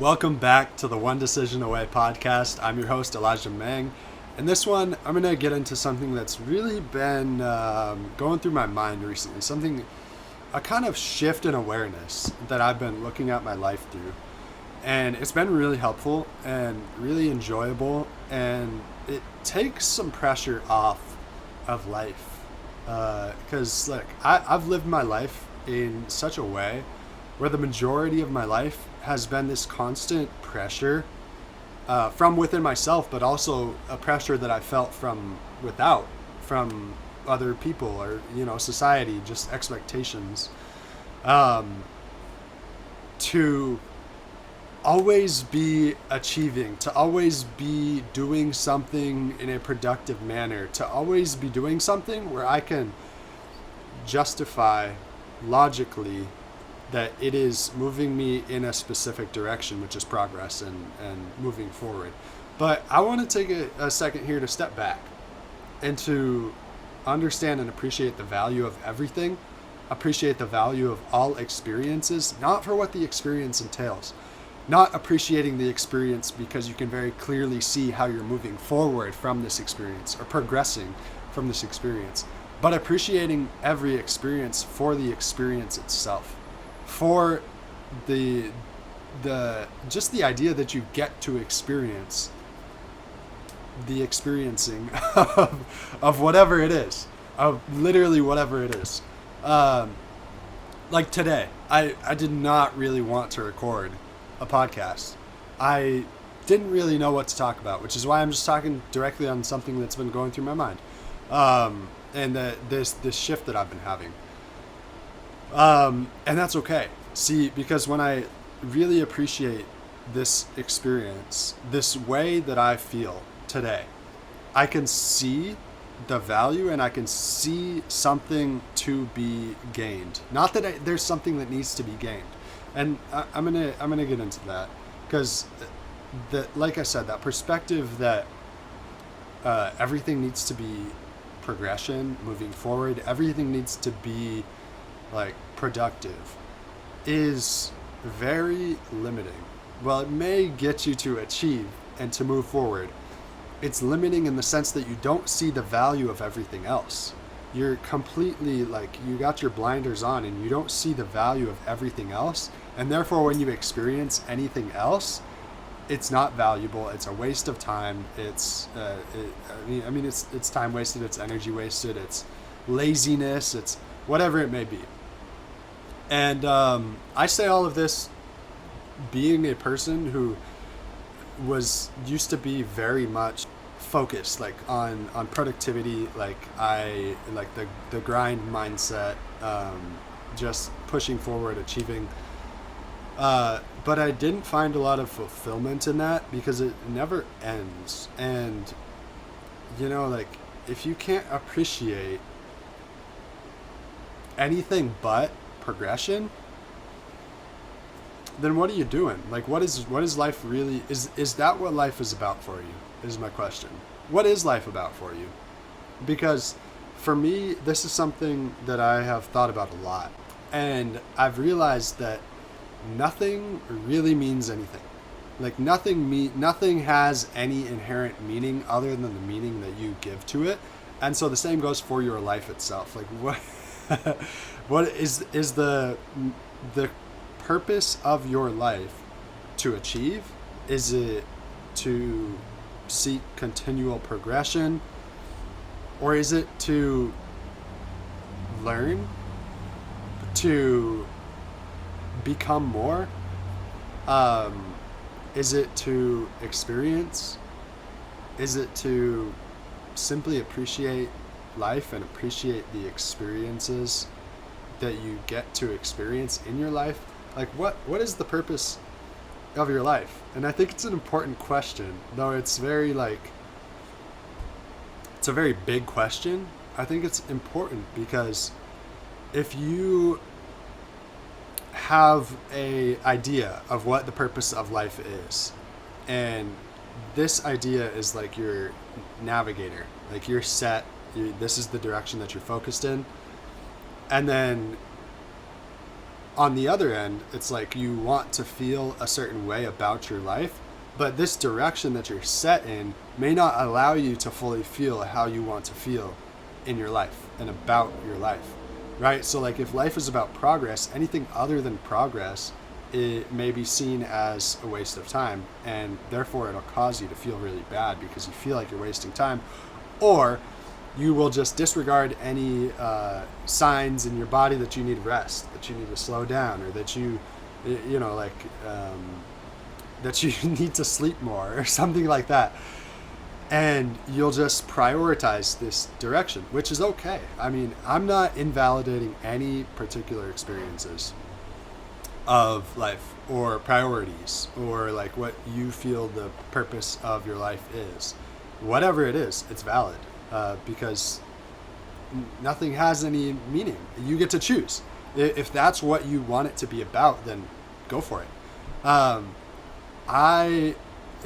Welcome back to the One Decision Away podcast. I'm your host, Elijah Mang. And this one, I'm going to get into something that's really been going through my mind recently. A kind of shift in awareness that I've been looking at my life through. And it's been really helpful and really enjoyable. And it takes some pressure off of life. Because, I've lived my life in such a way where the majority of my life has been this constant pressure from within myself, but also a pressure that I felt from other people or, society, just expectations, to always be achieving, to always be doing something in a productive manner, to always be doing something where I can justify logically that it is moving me in a specific direction, which is progress and moving forward. But I want to take a second here to step back and to understand and appreciate the value of everything, appreciate the value of all experiences, not for what the experience entails, not appreciating the experience because you can very clearly see how you're moving forward from this experience or progressing from this experience, but appreciating every experience for the experience itself. For the just the idea that you get to experience the experiencing of whatever it is, of literally whatever it is. Like today, I did not really want to record a podcast. I didn't really know what to talk about, which is why I'm just talking directly on something that's been going through my mind, and this shift that I've been having. And that's okay. See, because when I really appreciate this experience, this way that I feel today, I can see the value and I can see something to be gained. Not that there's something that needs to be gained. And I'm gonna get into that because, like I said, that perspective that everything needs to be progression, moving forward, everything needs to be productive is very limiting. Well, it may get you to achieve and to move forward. It's limiting in the sense that you don't see the value of everything else. You're completely you got your blinders on and you don't see the value of everything else. And therefore, when you experience anything else, it's not valuable. It's a waste of time. It's time wasted. It's energy wasted. It's laziness. It's whatever it may be. And I say all of this being a person who used to be very much focused on productivity, the grind mindset, just pushing forward, achieving. But I didn't find a lot of fulfillment in that because it never ends. And, if you can't appreciate anything but progression, then what are you doing? What is life really? Is that what life is about for you? Is my question. What is life about for you? Because for me, this is something that I have thought about a lot, and I've realized that nothing really means anything. Nothing has any inherent meaning other than the meaning that you give to it. And so the same goes for your life itself. What is the purpose of your life to achieve? Is it to seek continual progression, or is it to learn, to become more? Is it to experience? Is it to simply appreciate life and appreciate the experiences that you get to experience in your life? What is the purpose of your life? And I think it's an important question, though it's it's a very big question. I think it's important because if you have a idea of what the purpose of life is, and this idea is your navigator, you're set, this is the direction that you're focused in, and then on the other end, it's like you want to feel a certain way about your life, but this direction that you're set in may not allow you to fully feel how you want to feel in your life and about your life, right? So like if life is about progress, anything other than progress, it may be seen as a waste of time, and therefore it'll cause you to feel really bad because you feel like you're wasting time, or you will just disregard any signs in your body that you need rest, that you need to slow down, or that that you need to sleep more or something like that. And you'll just prioritize this direction, which is okay. I mean, I'm not invalidating any particular experiences of life or priorities or like what you feel the purpose of your life is. Whatever it is, it's valid, because nothing has any meaning. You get to choose. If that's what you want it to be about, then go for it. I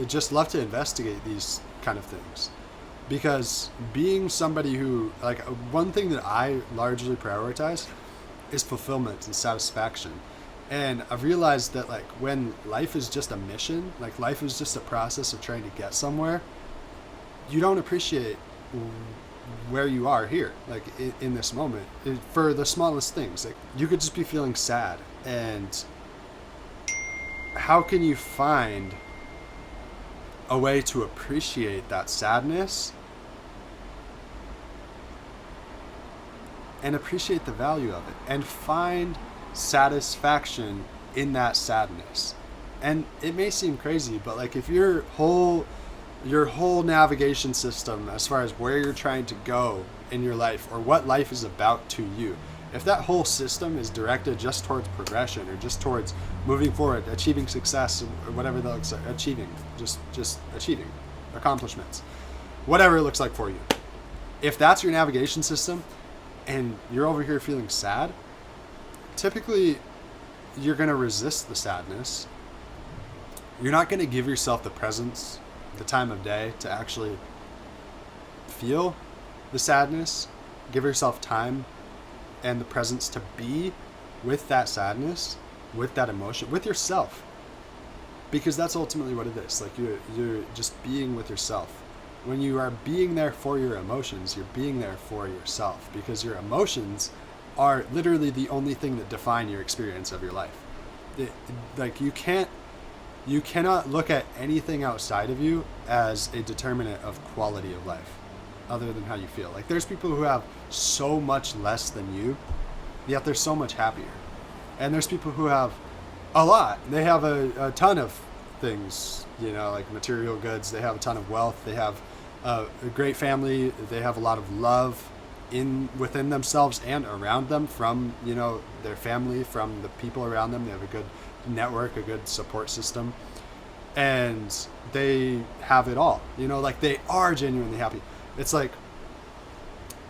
just love to investigate these kind of things, because being somebody who, like, one thing that I largely prioritize is fulfillment and satisfaction. And I've realized that like when life is just a mission, like life is just a process of trying to get somewhere, you don't appreciate where you are here, like in this moment, for the smallest things. Like you could just be feeling sad, and how can you find a way to appreciate that sadness and appreciate the value of it and find satisfaction in that sadness? And it may seem crazy, but like if your whole navigation system as far as where you're trying to go in your life or what life is about to you, if that whole system is directed just towards progression or just towards moving forward, achieving success or whatever that looks like, just achieving accomplishments, whatever it looks like for you, if that's your navigation system and you're over here feeling sad, typically you're going to resist the sadness. You're not going to give yourself the presence, the time of day to actually feel the sadness. Give yourself time and the presence to be with that sadness, with that emotion, with yourself, because that's ultimately what it is. Like you're just being with yourself. When you are being there for your emotions, you're being there for yourself, because your emotions are literally the only thing that define your experience of your life. Like you cannot look at anything outside of you as a determinant of quality of life other than how you feel. Like there's people who have so much less than you, yet they're so much happier. And there's people who have a lot. They have a ton of things, like material goods. They have a ton of wealth. They have a great family. They have a lot of love within themselves and around them from, their family, from the people around them. They have a good network, a good support system, and they have it all. Like they are genuinely happy. It's like,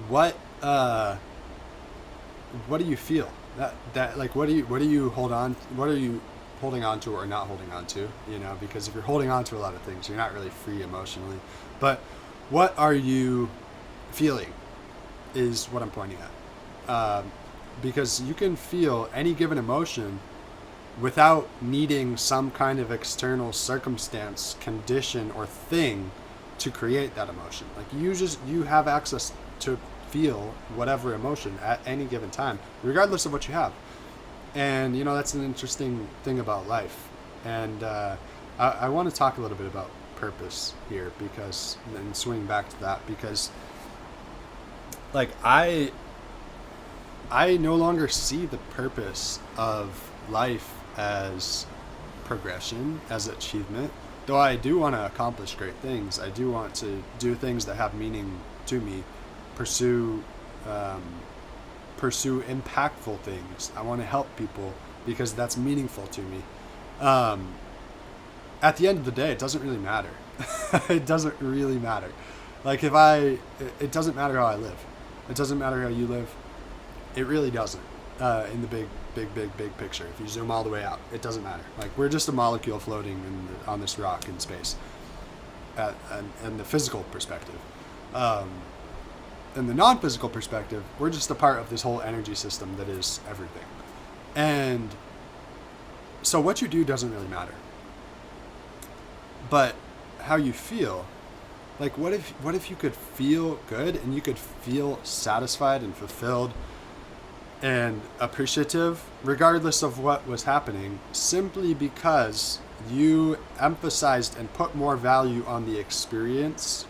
what do you feel? That like what are you holding on to or not holding on to? Because if you're holding on to a lot of things, you're not really free emotionally. But what are you feeling is what I'm pointing at. Because you can feel any given emotion without needing some kind of external circumstance, condition, or thing to create that emotion. Like you have access to feel whatever emotion at any given time, regardless of what you have. And that's an interesting thing about life. And I want to talk a little bit about purpose here, because and swing back to that, because like I no longer see the purpose of life as progression, as achievement. Though I do want to accomplish great things. I do want to do things that have meaning to me, pursue impactful things. I want to help people because that's meaningful to me. At the end of the day, it doesn't really matter. It doesn't really matter. Like it doesn't matter how I live. It doesn't matter how you live. It really doesn't. In the big picture, if you zoom all the way out, it doesn't matter. Like we're just a molecule floating on this rock in space. And the physical perspective. In the non-physical perspective, we're just a part of this whole energy system that is everything. And so what you do doesn't really matter. But how you feel, like what if you could feel good and you could feel satisfied and fulfilled and appreciative regardless of what was happening, simply because you emphasized and put more value on the experience,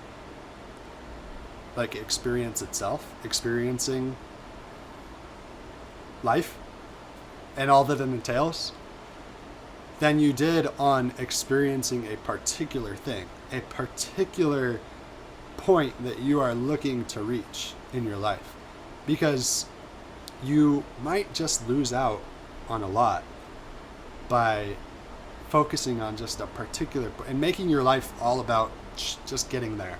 like experience itself, experiencing life and all that it entails, than you did on experiencing a particular thing, a particular point that you are looking to reach in your life. Because you might just lose out on a lot by focusing on just a particular and making your life all about just getting there.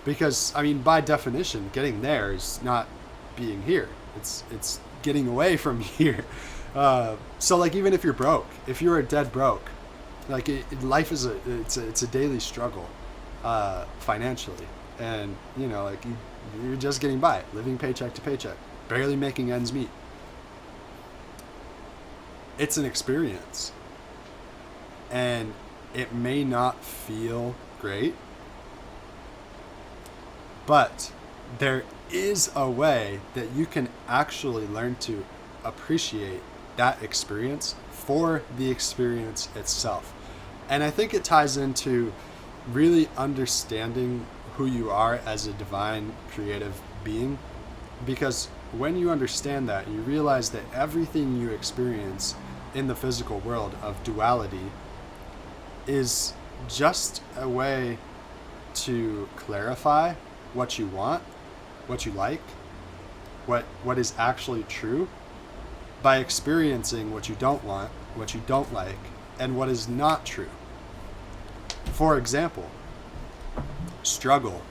Because, I mean, by definition, getting there is not being here. It's getting away from here. So like, even if you're broke, if you're a dead broke, like life is it's a daily struggle, financially. And, you know, like you're just getting by, living paycheck to paycheck, barely making ends meet. It's an experience. And it may not feel great, but there is a way that you can actually learn to appreciate that experience for the experience itself. And I think it ties into really understanding who you are as a divine creative being, because when you understand that, you realize that everything you experience in the physical world of duality is just a way to clarify what you want, what you like, what is actually true, by experiencing what you don't want, what you don't like, and what is not true. For example, struggle.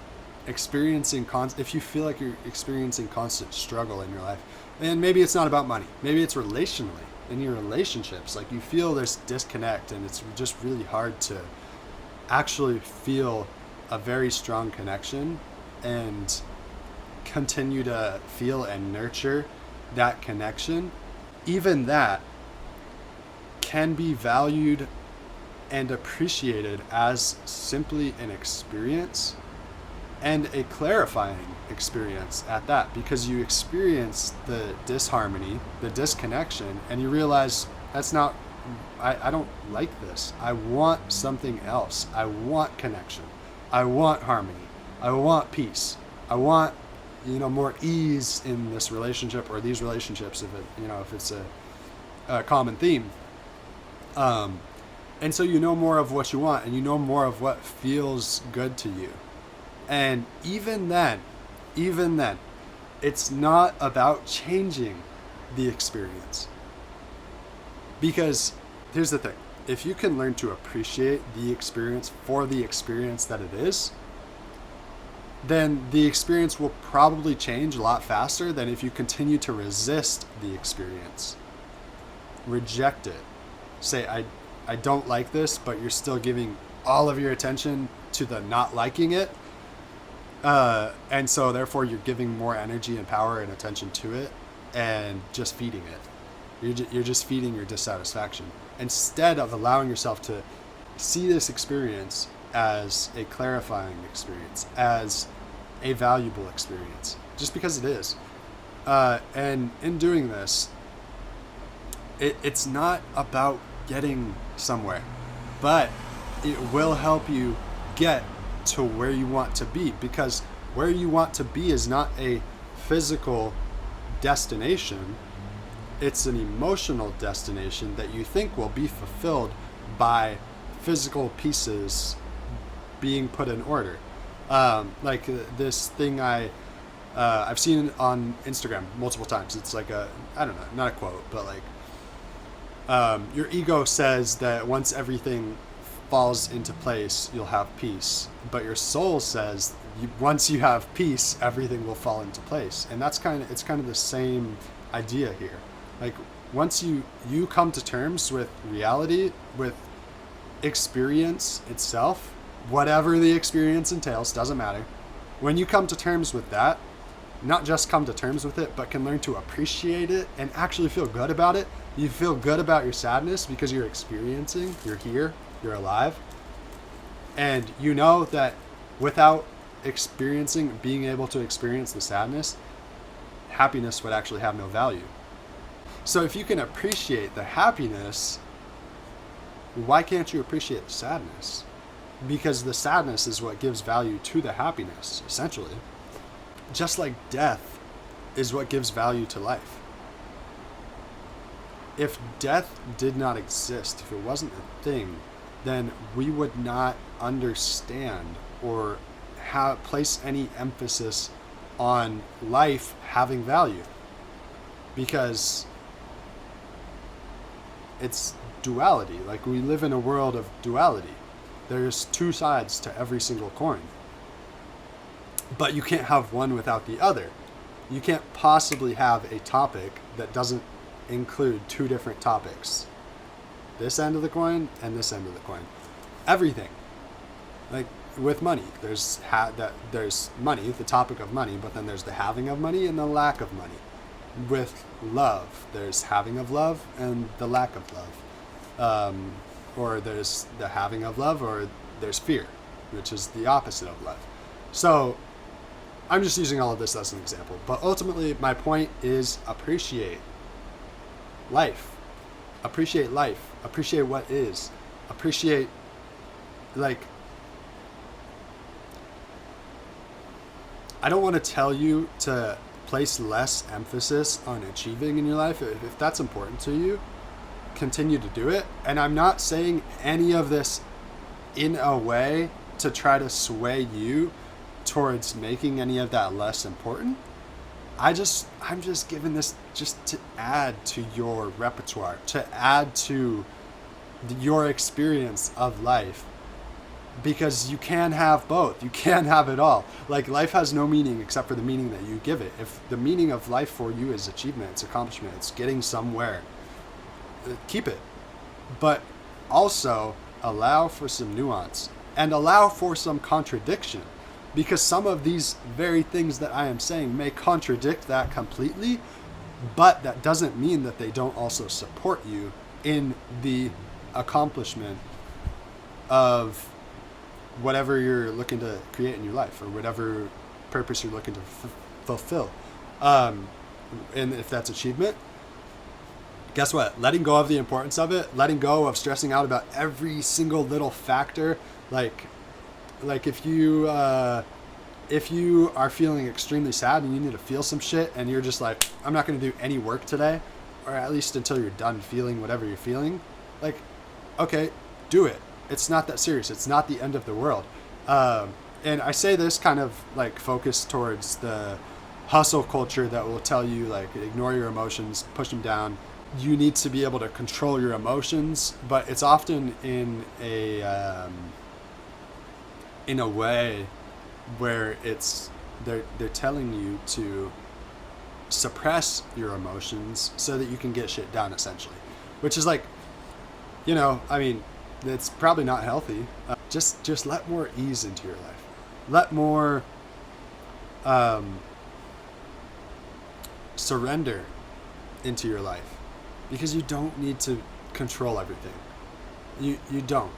If you feel like you're experiencing constant struggle in your life, and maybe it's not about money, maybe it's relationally, in your relationships, like you feel there's disconnect and it's just really hard to actually feel a very strong connection and continue to feel and nurture that connection. Even that can be valued and appreciated as simply an experience, and a clarifying experience at that, because you experience the disharmony, the disconnection, and you realize that's not, I don't like this. I want something else. I want connection. I want harmony. I want peace. I want, more ease in this relationship or these relationships, if it's a common theme. And so you know more of what you want, and you know more of what feels good to you. And even then, it's not about changing the experience. Because here's the thing. If you can learn to appreciate the experience for the experience that it is, then the experience will probably change a lot faster than if you continue to resist the experience. Reject it. Say, I don't like this, but you're still giving all of your attention to the not liking it. And so therefore you're giving more energy and power and attention to it and just feeding it. You're just feeding your dissatisfaction instead of allowing yourself to see this experience as a clarifying experience, as a valuable experience, just because it is. And in doing this, it's not about getting somewhere, but it will help you get to where you want to be, because where you want to be is not a physical destination. It's an emotional destination that you think will be fulfilled by physical pieces being put in order. Like this thing I've seen on Instagram multiple times. It's like I don't know, not a quote, but like your ego says that once everything falls into place, you'll have peace. But your soul says once you have peace, everything will fall into place. And it's kind of the same idea here. Like once you come to terms with reality, with experience itself, whatever the experience entails, doesn't matter. When you come to terms with that, not just come to terms with it, but can learn to appreciate it and actually feel good about it. You feel good about your sadness because you're experiencing, you're here, you're alive. And you know that without being able to experience the sadness, happiness would actually have no value. So if you can appreciate the happiness, why can't you appreciate the sadness? Because the sadness is what gives value to the happiness, essentially. Just like death is what gives value to life. If death did not exist, if it wasn't a thing, then we would not understand or place any emphasis on life having value, because it's duality. Like, we live in a world of duality. There's two sides to every single coin, but you can't have one without the other. You can't possibly have a topic that doesn't include two different topics, this end of the coin and this end of the coin. Everything. Like with money, there's money, the topic of money, but then there's the having of money and the lack of money. With love, there's having of love and the lack of love. Or there's the having of love, or there's fear, which is the opposite of love. So I'm just using all of this as an example, but ultimately my point is appreciate life. Appreciate life. Appreciate what is. Appreciate, like, I don't want to tell you to place less emphasis on achieving in your life. If that's important to you, continue to do it. And I'm not saying any of this in a way to try to sway you towards making any of that less important. I'm just giving this just to add to your repertoire, to add to your experience of life, because you can have both. You can have it all. Like, life has no meaning except for the meaning that you give it. If the meaning of life for you is achievement, it's accomplishment, it's getting somewhere, keep it. But also allow for some nuance and allow for some contradiction, because some of these very things that I am saying may contradict that completely, but that doesn't mean that they don't also support you in the accomplishment of whatever you're looking to create in your life, or whatever purpose you're looking to fulfill. And if that's achievement, guess what? Letting go of the importance of it, letting go of stressing out about every single little factor. Like if you are feeling extremely sad and you need to feel some shit, and you're just like, I'm not going to do any work today, or at least until you're done feeling whatever you're feeling, like, okay, do it. It's not that serious. It's not the end of the world. And I say this kind of like focused towards the hustle culture that will tell you, like, ignore your emotions, push them down. You need to be able to control your emotions, but it's often in a way where they're telling you to suppress your emotions so that you can get shit done, essentially, which is like, I mean, it's probably not healthy. Just let more ease into your life. Let more surrender into your life, because you don't need to control everything. You don't.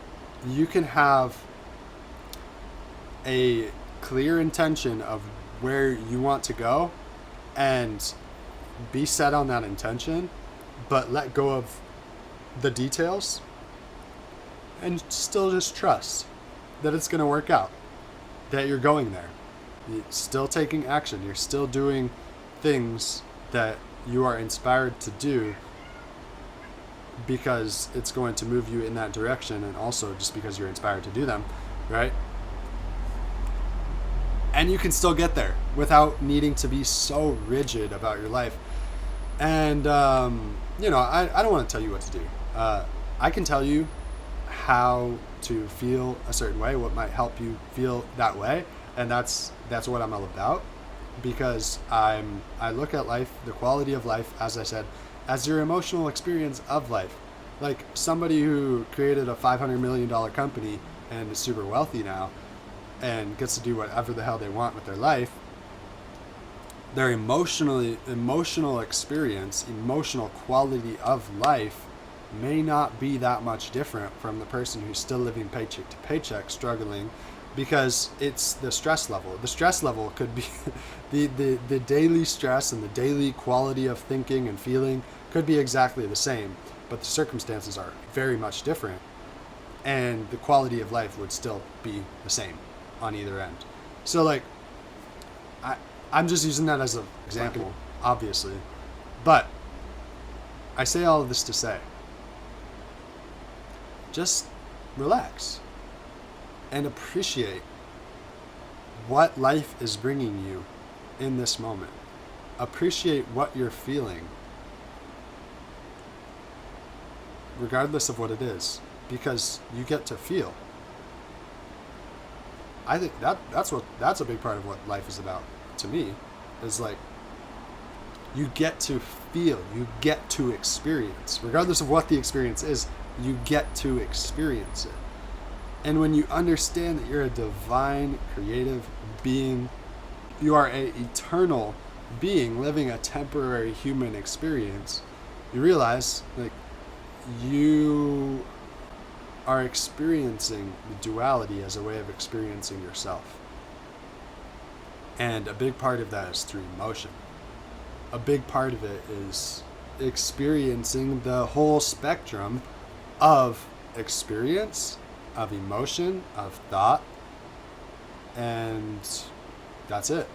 You can have a clear intention of where you want to go and be set on that intention, but let go of the details and still just trust that it's going to work out, that you're going there. You're still taking action. You're still doing things that you are inspired to do because it's going to move you in that direction, and also just because you're inspired to do them, right? And you can still get there without needing to be so rigid about your life. And, I don't want to tell you what to do. I can tell you how to feel a certain way, what might help you feel that way. And that's what I'm all about, because I look at life, the quality of life, as I said, as your emotional experience of life. Like somebody who created a $500 million company and is super wealthy now and gets to do whatever the hell they want with their life, their emotional experience, emotional quality of life may not be that much different from the person who's still living paycheck to paycheck, struggling, because it's the stress level. The stress level could be the daily stress, and the daily quality of thinking and feeling could be exactly the same, but the circumstances are very much different, and the quality of life would still be the same on either end. So like, I'm just using that as an example, obviously, but I say all of this to say, just relax and appreciate what life is bringing you in this moment. Appreciate what you're feeling, regardless of what it is, because you get to feel. I think that's a big part of what life is about to me, is like, you get to feel, you get to experience, regardless of what the experience is, you get to experience it. And when you understand that you're a divine, creative being, you are an eternal being living a temporary human experience, you realize, like, you are experiencing the duality as a way of experiencing yourself. And a big part of that is through emotion. A big part of it is experiencing the whole spectrum of experience, of emotion, of thought, and that's it.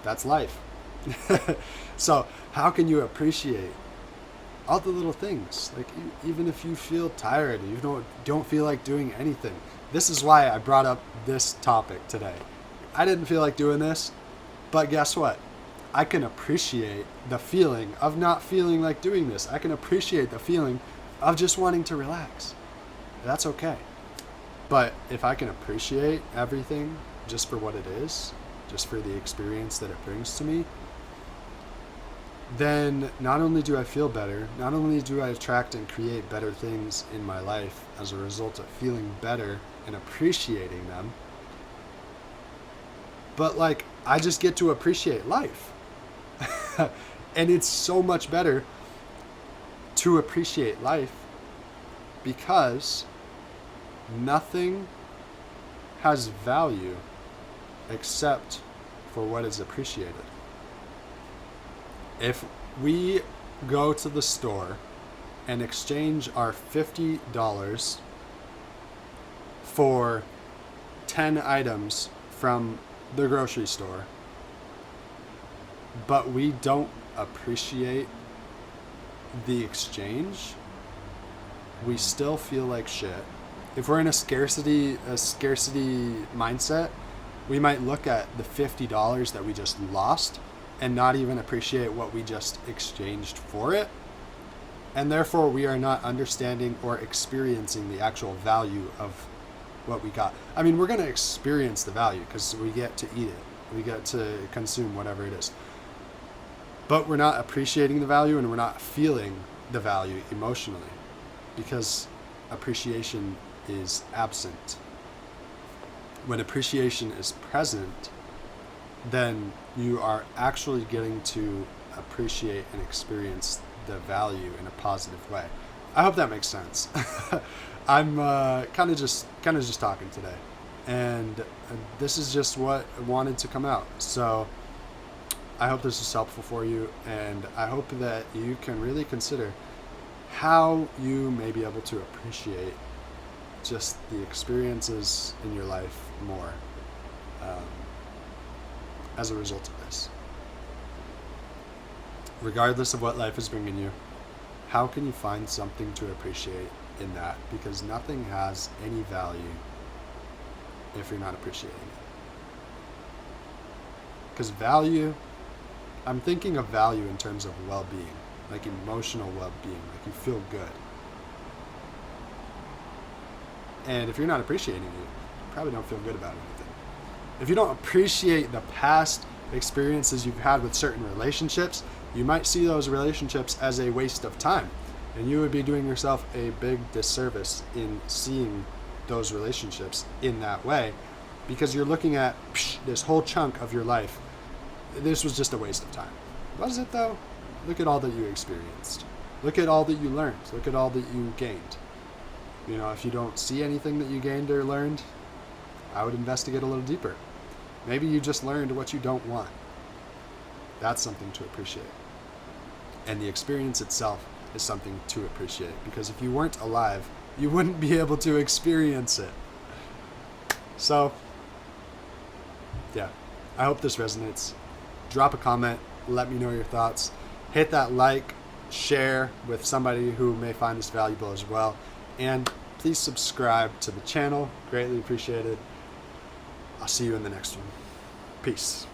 That's life. So how can you appreciate all the little things? Like, even if you feel tired, you don't feel like doing anything. This is why I brought up this topic today. I didn't feel like doing this, but guess what? I can appreciate the feeling of not feeling like doing this. I can appreciate the feeling of just wanting to relax. That's okay. But if I can appreciate everything just for what it is, just for the experience that it brings to me, then not only do I feel better, not only do I attract and create better things in my life as a result of feeling better and appreciating them, but like, I just get to appreciate life. And it's so much better to appreciate life, because nothing has value except for what is appreciated. If we go to the store and exchange our $50 for 10 items from the grocery store, but we don't appreciate the exchange, we still feel like shit. If we're in a scarcity mindset, we might look at the $50 that we just lost and not even appreciate what we just exchanged for it. And therefore we are not understanding or experiencing the actual value of what we got. I mean, we're going to experience the value because we get to eat it. We get to consume whatever it is. But we're not appreciating the value, and we're not feeling the value emotionally, because appreciation is absent. When appreciation is present, then you are actually getting to appreciate and experience the value in a positive way. I hope that makes sense. I'm kind of just talking today, and this is just what wanted to come out. So I hope this is helpful for you, and I hope that you can really consider how you may be able to appreciate just the experiences in your life more as a result of this. Regardless of what life is bringing you, how can you find something to appreciate in that? Because nothing has any value if you're not appreciating it. Because value, I'm thinking of value in terms of well-being, like emotional well-being, like you feel good. And if you're not appreciating it, you probably don't feel good about anything. If you don't appreciate the past experiences you've had with certain relationships, you might see those relationships as a waste of time. And you would be doing yourself a big disservice in seeing those relationships in that way, because you're looking at this whole chunk of your life this was just a waste of time. Was it though? Look at all that you experienced. Look at all that you learned. Look at all that you gained. You know, if you don't see anything that you gained or learned, I would investigate a little deeper. Maybe you just learned what you don't want. That's something to appreciate. And the experience itself is something to appreciate, because if you weren't alive, you wouldn't be able to experience it. So, yeah, I hope this resonates. Drop a comment, let me know your thoughts. Hit that like, share with somebody who may find this valuable as well. And please subscribe to the channel. Greatly appreciated. I'll see you in the next one. Peace.